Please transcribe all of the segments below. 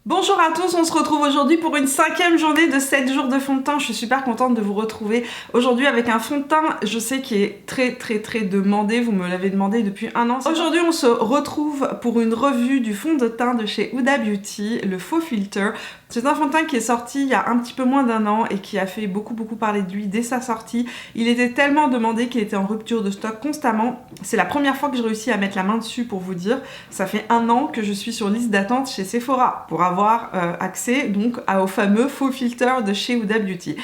Bonjour à tous, on se retrouve aujourd'hui pour une 5e journée de 7 jours de fond de teint. Je suis super contente de vous retrouver aujourd'hui avec un fond de teint, je sais, qui est très demandé, vous me l'avez demandé depuis un an. Aujourd'hui on se retrouve pour une revue du fond de teint de chez Huda Beauty, le Faux Filter. C'est un fond de teint qui est sorti il y a un petit peu moins d'un an et qui a fait beaucoup parler de lui dès sa sortie. Il était tellement demandé qu'il était en rupture de stock constamment. C'est la première fois que je réussis à mettre la main dessus pour vous dire. Ça fait un an que je suis sur liste d'attente chez Sephora pour avoir accès donc au fameux Faux Filter de chez Huda Beauty.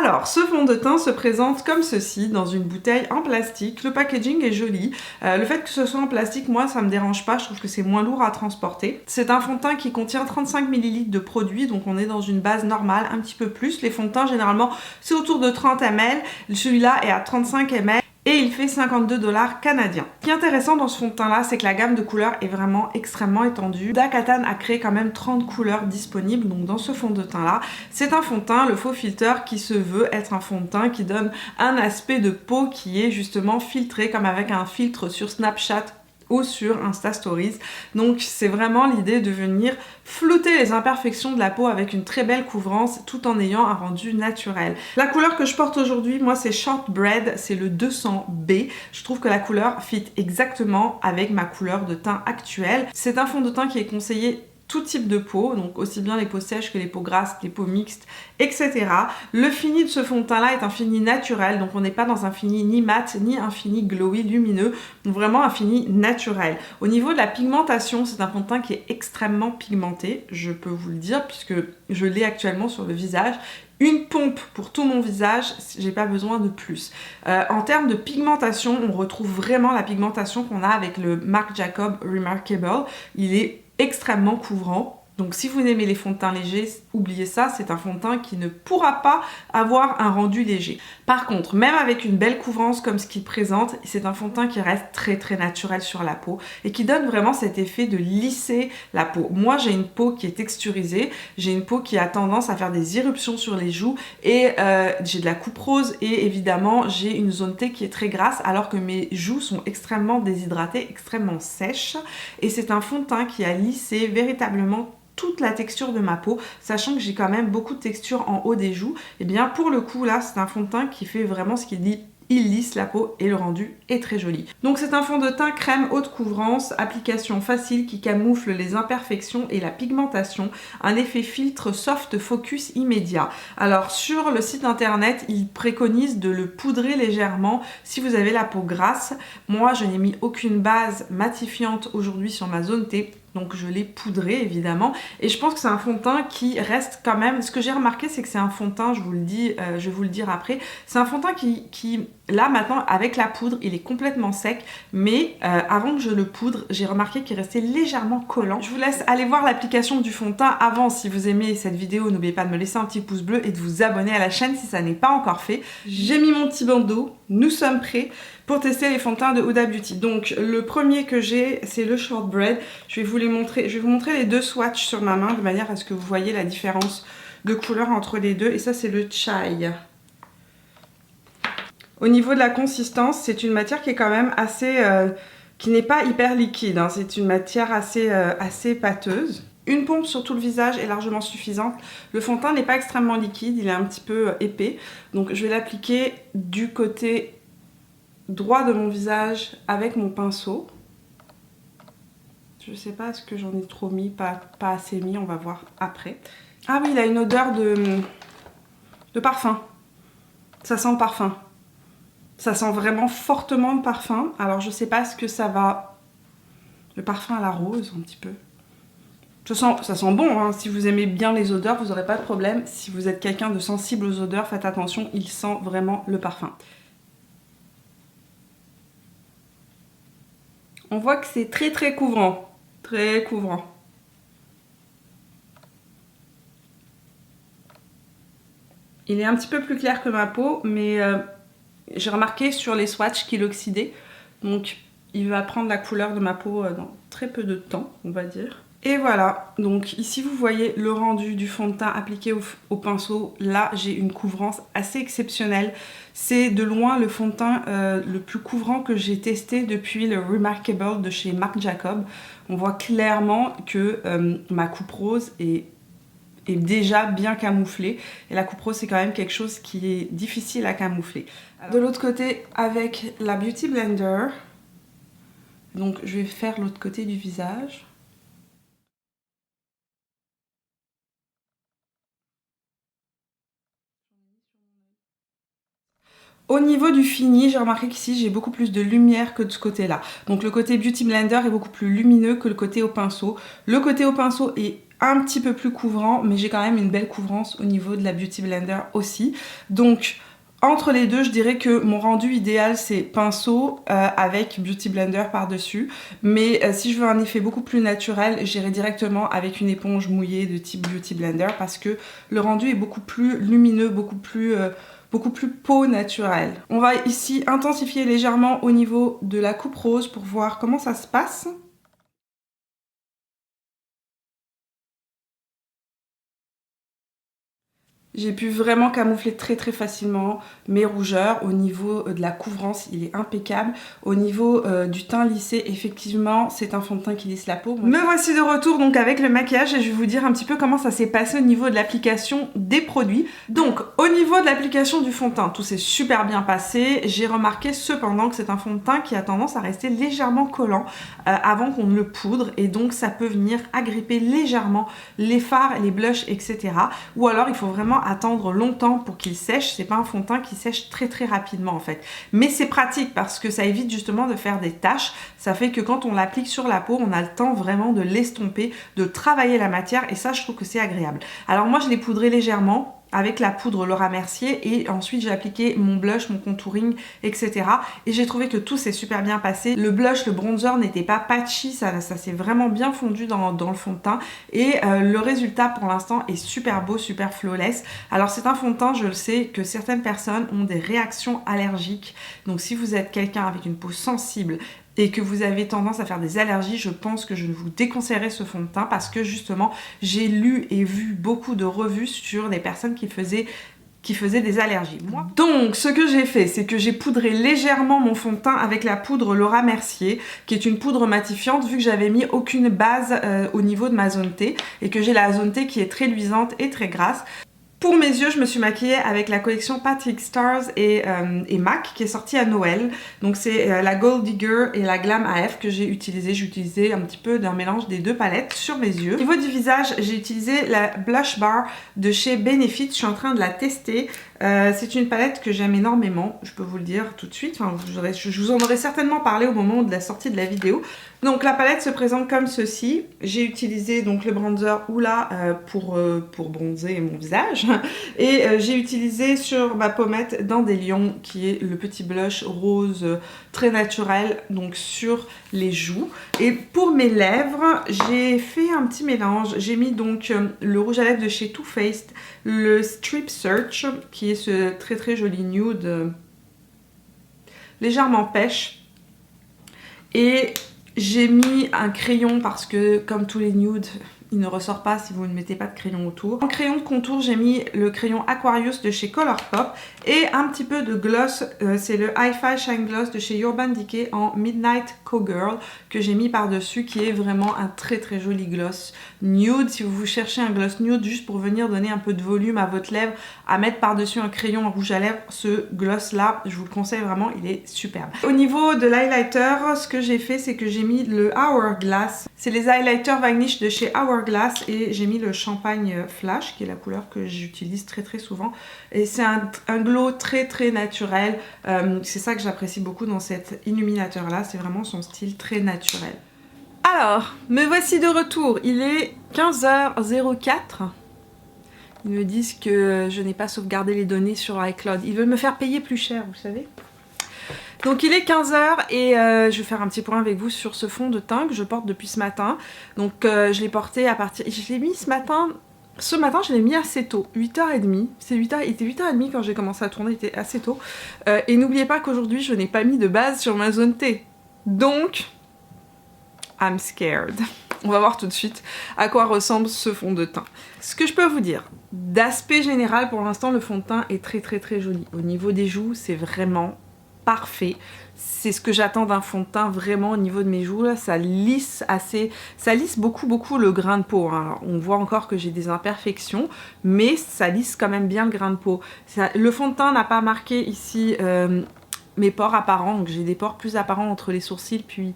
Alors, ce fond de teint se présente comme ceci dans une bouteille en plastique. Le packaging est joli. Le fait que ce soit en plastique, moi, ça me dérange pas. Je trouve que c'est moins lourd à transporter. C'est un fond de teint qui contient 35 ml de produit, donc on est dans une base normale, un petit peu plus. Les fonds de teint, généralement, c'est autour de 30 ml. Celui-là est à 35 ml. Et il fait 52 $ canadiens. Ce qui est intéressant dans ce fond de teint là, c'est que la gamme de couleurs est vraiment extrêmement étendue. Huda Kattan a créé quand même 30 couleurs disponibles donc dans ce fond de teint là. C'est un fond de teint, le Faux Filter, qui se veut être un fond de teint qui donne un aspect de peau qui est justement filtré comme avec un filtre sur Snapchat ou sur Insta Stories. Donc c'est vraiment l'idée de venir flouter les imperfections de la peau avec une très belle couvrance tout en ayant un rendu naturel. La couleur que je porte aujourd'hui, moi, c'est Shortbread, c'est le 200B. Je trouve que la couleur fit exactement avec ma couleur de teint actuelle. C'est un fond de teint qui est conseillé tout type de peau, donc aussi bien les peaux sèches que les peaux grasses, les peaux mixtes, etc. Le fini de ce fond de teint là est un fini naturel, donc on n'est pas dans un fini ni mat ni un fini glowy lumineux, vraiment un fini naturel. Au niveau de la pigmentation, c'est un fond de teint qui est extrêmement pigmenté, je peux vous le dire puisque je l'ai actuellement sur le visage. Une pompe pour tout mon visage, j'ai pas besoin de plus. En termes de pigmentation, on retrouve vraiment la pigmentation qu'on a avec le Marc Jacob Remarkable. Il est extrêmement couvrant. Donc si vous aimez les fonds de teint légers, oubliez ça, c'est un fond de teint qui ne pourra pas avoir un rendu léger. Par contre, même avec une belle couvrance comme ce qu'il présente, c'est un fond de teint qui reste très naturel sur la peau et qui donne vraiment cet effet de lisser la peau. Moi, j'ai une peau qui est texturisée, j'ai une peau qui a tendance à faire des éruptions sur les joues et j'ai de la coupe rose et évidemment, j'ai une zone T qui est très grasse alors que mes joues sont extrêmement déshydratées, extrêmement sèches et c'est un fond de teint qui a lissé véritablement toute la texture de ma peau, sachant que j'ai quand même beaucoup de texture en haut des joues. Et bien pour le coup là, c'est un fond de teint qui fait vraiment ce qu'il dit. Il lisse la peau et le rendu est très joli. Donc c'est un fond de teint crème haute couvrance, application facile qui camoufle les imperfections et la pigmentation, un effet filtre soft focus immédiat. Alors sur le site internet, il préconise de le poudrer légèrement si vous avez la peau grasse. Moi je n'ai mis aucune base matifiante aujourd'hui sur ma zone T. Donc je l'ai poudré évidemment et je pense que c'est un fond de teint qui reste quand même, ce que j'ai remarqué c'est que c'est un fond de teint, je vous le dis, je vais vous le dire après, c'est un fond de teint qui là maintenant avec la poudre il est complètement sec mais avant que je le poudre j'ai remarqué qu'il restait légèrement collant. Je vous laisse aller voir l'application du fond de teint avant. Si vous aimez cette vidéo, n'oubliez pas de me laisser un petit pouce bleu et de vous abonner à la chaîne si ça n'est pas encore fait. J'ai mis mon petit bandeau, nous sommes prêts pour tester les fonds de teint de Huda Beauty. Donc le premier que j'ai c'est le Shortbread. Je vais vous montrer les deux swatchs sur ma main de manière à ce que vous voyez la différence de couleur entre les deux. Et ça c'est le Chai. Au niveau de la consistance, c'est une matière qui est quand même assez... qui n'est pas hyper liquide, hein. C'est une matière assez pâteuse. Une pompe sur tout le visage est largement suffisante. Le fond de teint n'est pas extrêmement liquide, il est un petit peu épais. Donc je vais l'appliquer du côté droit de mon visage avec mon pinceau. Je sais pas, est-ce que j'en ai trop mis, pas assez mis, on va voir après. Ah oui, il a une odeur de parfum. Ça sent le parfum. Ça sent vraiment fortement le parfum. Alors je sais pas ce que ça va... Le parfum à la rose, un petit peu. Ça sent bon, hein. Si vous aimez bien les odeurs, vous n'aurez pas de problème. Si vous êtes quelqu'un de sensible aux odeurs, faites attention, il sent vraiment le parfum. On voit que c'est très couvrant. Très couvrant. Il est un petit peu plus clair que ma peau, mais j'ai remarqué sur les swatchs qu'il oxydait. Donc il va prendre la couleur de ma peau dans très peu de temps, on va dire. Et voilà, donc ici vous voyez le rendu du fond de teint appliqué au pinceau. Là j'ai une couvrance assez exceptionnelle. C'est de loin le fond de teint le plus couvrant que j'ai testé depuis le Remarkable de chez Marc Jacob. On voit clairement que ma coupe rose est déjà bien camouflée. Et la coupe rose c'est quand même quelque chose qui est difficile à camoufler. Alors, de l'autre côté avec la Beauty Blender, donc je vais faire l'autre côté du visage. Au niveau du fini, j'ai remarqué qu'ici j'ai beaucoup plus de lumière que de ce côté-là. Donc le côté Beauty Blender est beaucoup plus lumineux que le côté au pinceau. Le côté au pinceau est un petit peu plus couvrant, mais j'ai quand même une belle couvrance au niveau de la Beauty Blender aussi. Donc entre les deux, je dirais que mon rendu idéal c'est pinceau avec Beauty Blender par-dessus. Mais si je veux un effet beaucoup plus naturel, j'irai directement avec une éponge mouillée de type Beauty Blender parce que le rendu est beaucoup plus lumineux, beaucoup plus peau naturelle. On va ici intensifier légèrement au niveau de la coupe rose pour voir comment ça se passe. J'ai pu vraiment camoufler très facilement mes rougeurs. Au niveau de la couvrance, il est impeccable. Au niveau du teint lissé, effectivement, c'est un fond de teint qui lisse la peau. Me voici de retour donc avec le maquillage et je vais vous dire un petit peu comment ça s'est passé au niveau de l'application des produits. Donc, au niveau de l'application du fond de teint, tout s'est super bien passé. J'ai remarqué cependant que c'est un fond de teint qui a tendance à rester légèrement collant avant qu'on ne le poudre et donc ça peut venir agripper légèrement les fards, les blushs, etc. Ou alors il faut vraiment attendre longtemps pour qu'il sèche. C'est pas un fond de teint qui sèche très rapidement en fait. Mais c'est pratique parce que ça évite justement de faire des taches. Ça fait que quand on l'applique sur la peau, on a le temps vraiment de l'estomper, de travailler la matière et ça je trouve que c'est agréable. Alors moi je l'ai poudré légèrement avec la poudre Laura Mercier et ensuite j'ai appliqué mon blush, mon contouring, etc. Et j'ai trouvé que tout s'est super bien passé. Le blush, le bronzer n'était pas patchy, ça s'est vraiment bien fondu dans le fond de teint et le résultat pour l'instant est super beau, super flawless. Alors c'est un fond de teint, je le sais, que certaines personnes ont des réactions allergiques. Donc si vous êtes quelqu'un avec une peau sensible et que vous avez tendance à faire des allergies, je pense que je vous déconseillerais ce fond de teint parce que justement j'ai lu et vu beaucoup de revues sur des personnes qui faisaient des allergies. Donc ce que j'ai fait, c'est que j'ai poudré légèrement mon fond de teint avec la poudre Laura Mercier, qui est une poudre matifiante vu que j'avais mis aucune base au niveau de ma zone T et que j'ai la zone T qui est très luisante et très grasse. Pour mes yeux, je me suis maquillée avec la collection Patrick Stars et MAC qui est sortie à Noël. Donc c'est la Gold Digger et la Glam AF que j'ai utilisé. J'ai utilisé un petit peu d'un mélange des deux palettes sur mes yeux. Au niveau du visage, j'ai utilisé la Blush Bar de chez Benefit. Je suis en train de la tester. C'est une palette que j'aime énormément, je peux vous le dire tout de suite. Enfin, je vous en aurais certainement parlé au moment de la sortie de la vidéo. Donc la palette se présente comme ceci. J'ai utilisé donc le bronzer Hoola pour bronzer mon visage. Et j'ai utilisé sur ma pommette Dandelion qui est le petit blush rose très naturel donc sur les joues. Et pour mes lèvres, j'ai fait un petit mélange. J'ai mis donc le rouge à lèvres de chez Too Faced, le Strip Search qui est ce très joli nude légèrement pêche. Et j'ai mis un crayon parce que comme tous les nudes, il ne ressort pas si vous ne mettez pas de crayon autour. En crayon de contour, j'ai mis le crayon Aquarius de chez Colourpop et un petit peu de gloss, c'est le Hi-Fi Shine Gloss de chez Urban Decay en Midnight Cowgirl que j'ai mis par-dessus, qui est vraiment un très joli gloss nude. Si vous cherchez un gloss nude juste pour venir donner un peu de volume à votre lèvre, à mettre par-dessus un crayon rouge à lèvres, ce gloss là, je vous le conseille vraiment, il est superbe. Au niveau de l'highlighter, ce que j'ai fait, c'est que j'ai mis le Hourglass. C'est les highlighters Vanish de chez Hourglass et j'ai mis le Champagne Flash qui est la couleur que j'utilise très souvent et c'est un glow très naturel. C'est ça que j'apprécie beaucoup dans cet illuminateur là, c'est vraiment son style très naturel. Alors, me voici de retour, il est 15h04. Ils me disent que je n'ai pas sauvegardé les données sur iCloud. Ils veulent me faire payer plus cher, vous savez. Donc il est 15h et je vais faire un petit point avec vous sur ce fond de teint que je porte depuis ce matin. Donc je l'ai porté à partir... Je l'ai mis ce matin... Ce matin, je l'ai mis assez tôt, 8h30. Il était 8h30 quand j'ai commencé à tourner, il était assez tôt. Et n'oubliez pas qu'aujourd'hui, je n'ai pas mis de base sur ma zone T. Donc, I'm scared. On va voir tout de suite à quoi ressemble ce fond de teint. Ce que je peux vous dire, d'aspect général, pour l'instant, le fond de teint est très joli. Au niveau des joues, c'est vraiment parfait. C'est ce que j'attends d'un fond de teint vraiment au niveau de mes joues. Là, ça lisse beaucoup le grain de peau. Hein. Alors, on voit encore que j'ai des imperfections, mais ça lisse quand même bien le grain de peau. Le fond de teint n'a pas marqué ici mes pores apparents, donc j'ai des pores plus apparents entre les sourcils, puis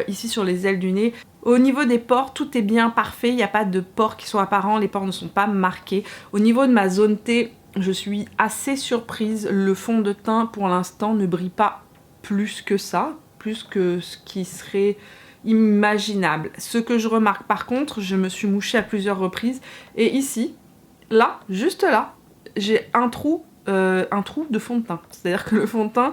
ici sur les ailes du nez. Au niveau des pores, tout est bien parfait, il n'y a pas de pores qui sont apparents, les pores ne sont pas marqués. Au niveau de ma zone T, je suis assez surprise, le fond de teint pour l'instant ne brille pas plus que ça, plus que ce qui serait imaginable. Ce que je remarque par contre, je me suis mouchée à plusieurs reprises, et ici, là, juste là, j'ai un trou de fond de teint. C'est-à-dire que le fond de teint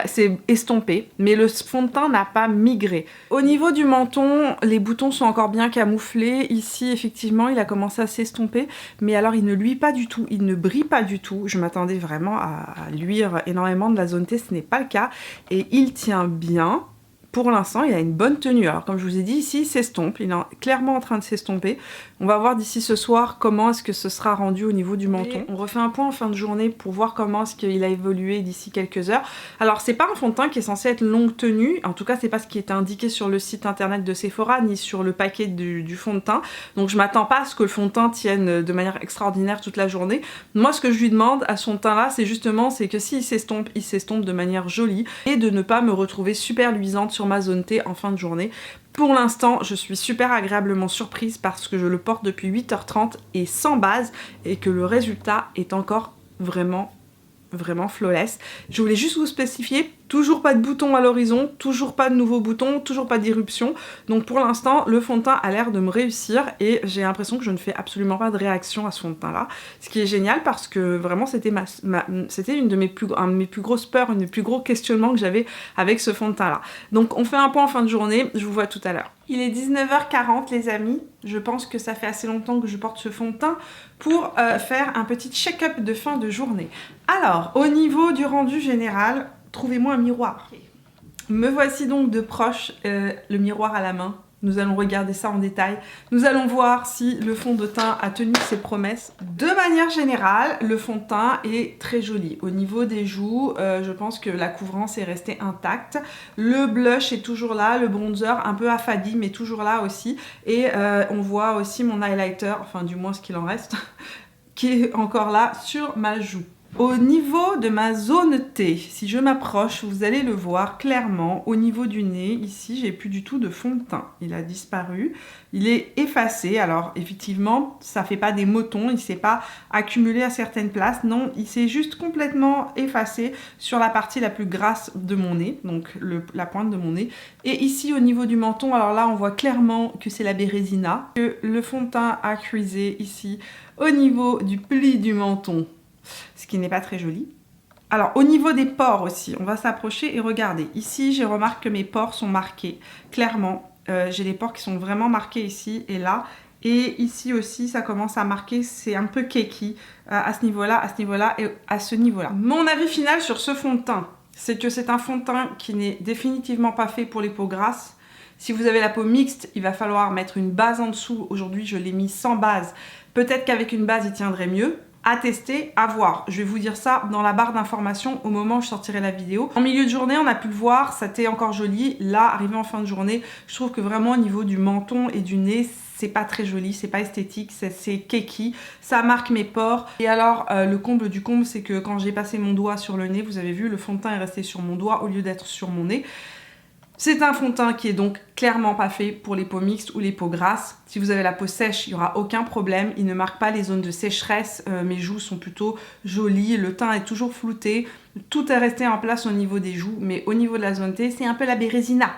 s'est estompé, mais le fond de teint n'a pas migré. Au niveau du menton, les boutons sont encore bien camouflés. Ici, effectivement, il a commencé à s'estomper, mais alors il ne luit pas du tout, il ne brille pas du tout. Je m'attendais vraiment à luire énormément de la zone T, ce n'est pas le cas. Et il tient bien. Pour l'instant, il a une bonne tenue. Alors, comme je vous ai dit, ici, il s'estompe. Il est clairement en train de s'estomper. On va voir d'ici ce soir comment est-ce que ce sera rendu au niveau du menton. On refait un point en fin de journée pour voir comment est-ce qu'il a évolué d'ici quelques heures. Alors, c'est pas un fond de teint qui est censé être longue tenue. En tout cas, c'est pas ce qui est indiqué sur le site internet de Sephora, ni sur le paquet du fond de teint. Donc, je m'attends pas à ce que le fond de teint tienne de manière extraordinaire toute la journée. Moi, ce que je lui demande à son teint-là, c'est que s'il s'estompe, il s'estompe de manière jolie et de ne pas me retrouver super luisante sur ma zone T en fin de journée. Pour l'instant, je suis super agréablement surprise parce que je le porte depuis 8h30 et sans base et que le résultat est encore vraiment flawless. Je voulais juste vous spécifier, toujours pas de boutons à l'horizon, toujours pas de nouveaux boutons, toujours pas d'irruption. Donc pour l'instant, le fond de teint a l'air de me réussir et j'ai l'impression que je ne fais absolument pas de réaction à ce fond de teint là. Ce qui est génial parce que vraiment c'était une de mes plus grosses peurs, un des plus gros questionnements que j'avais avec ce fond de teint là. Donc on fait un point en fin de journée, je vous vois tout à l'heure. Il est 19h40 les amis, je pense que ça fait assez longtemps que je porte ce fond de teint pour faire un petit check-up de fin de journée. Alors, au niveau du rendu général, trouvez-moi un miroir. Me voici donc de proche, le miroir à la main. Nous allons regarder ça en détail. Nous allons voir si le fond de teint a tenu ses promesses. De manière générale, le fond de teint est très joli. Au niveau des joues, je pense que la couvrance est restée intacte. Le blush est toujours là, le bronzer un peu affadi, mais toujours là aussi. Et on voit aussi mon highlighter, enfin du moins ce qu'il en reste, qui est encore là sur ma joue. Au niveau de ma zone T, si je m'approche, vous allez le voir clairement, au niveau du nez, ici, j'ai plus du tout de fond de teint. Il a disparu, il est effacé, alors effectivement, ça fait pas des motons, il s'est pas accumulé à certaines places, non, il s'est juste complètement effacé sur la partie la plus grasse de mon nez, donc la pointe de mon nez. Et ici, au niveau du menton, alors là, on voit clairement que c'est la bérésina, que le fond de teint a creasé ici, au niveau du pli du menton. Ce qui n'est pas très joli. Alors au niveau des pores aussi, on va s'approcher et regarder. Ici, je remarque que mes pores sont marqués. Clairement, j'ai les pores qui sont vraiment marqués ici et là. Et ici aussi, ça commence à marquer, c'est un peu cakey à ce niveau-là et à ce niveau-là. Mon avis final sur ce fond de teint, c'est que c'est un fond de teint qui n'est définitivement pas fait pour les peaux grasses. Si vous avez la peau mixte, il va falloir mettre une base en dessous. Aujourd'hui, je l'ai mis sans base. Peut-être qu'avec une base, il tiendrait mieux. À tester, à voir. Je vais vous dire ça dans la barre d'informations au moment où je sortirai la vidéo. En milieu de journée, on a pu le voir, ça était encore joli. Là, arrivé en fin de journée, je trouve que vraiment au niveau du menton et du nez, c'est pas très joli, c'est pas esthétique, c'est cakey, ça marque mes pores. Et alors, le comble du comble, c'est que quand j'ai passé mon doigt sur le nez, vous avez vu, le fond de teint est resté sur mon doigt au lieu d'être sur mon nez. C'est un fond de teint qui est donc clairement pas fait pour les peaux mixtes ou les peaux grasses. Si vous avez la peau sèche, il n'y aura aucun problème. Il ne marque pas les zones de sécheresse. Mes joues sont plutôt jolies. Le teint est toujours flouté. Tout est resté en place au niveau des joues. Mais au niveau de la zone T, c'est un peu la bérésina.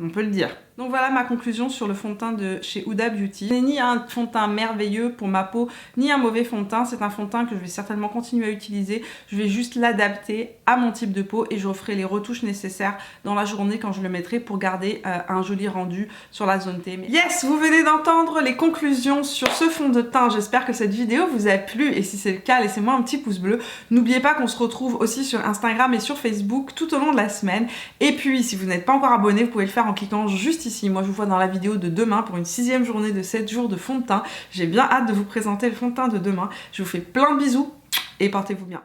On peut le dire. Donc voilà ma conclusion sur le fond de teint de chez Huda Beauty. Ce n'est ni un fond de teint merveilleux pour ma peau, ni un mauvais fond de teint. C'est un fond de teint que je vais certainement continuer à utiliser. Je vais juste l'adapter à mon type de peau et je ferai les retouches nécessaires dans la journée quand je le mettrai pour garder un joli rendu sur la zone T. Yes, vous venez d'entendre les conclusions sur ce fond de teint. J'espère que cette vidéo vous a plu et si c'est le cas, laissez-moi un petit pouce bleu. N'oubliez pas qu'on se retrouve aussi sur Instagram et sur Facebook tout au long de la semaine. Et puis, si vous n'êtes pas encore abonné, vous pouvez le faire en cliquant juste ici si. Moi je vous vois dans la vidéo de demain pour une 6e journée de 7 jours de fond de teint. J'ai bien hâte de vous présenter le fond de teint de demain. Je vous fais plein de bisous et portez-vous bien.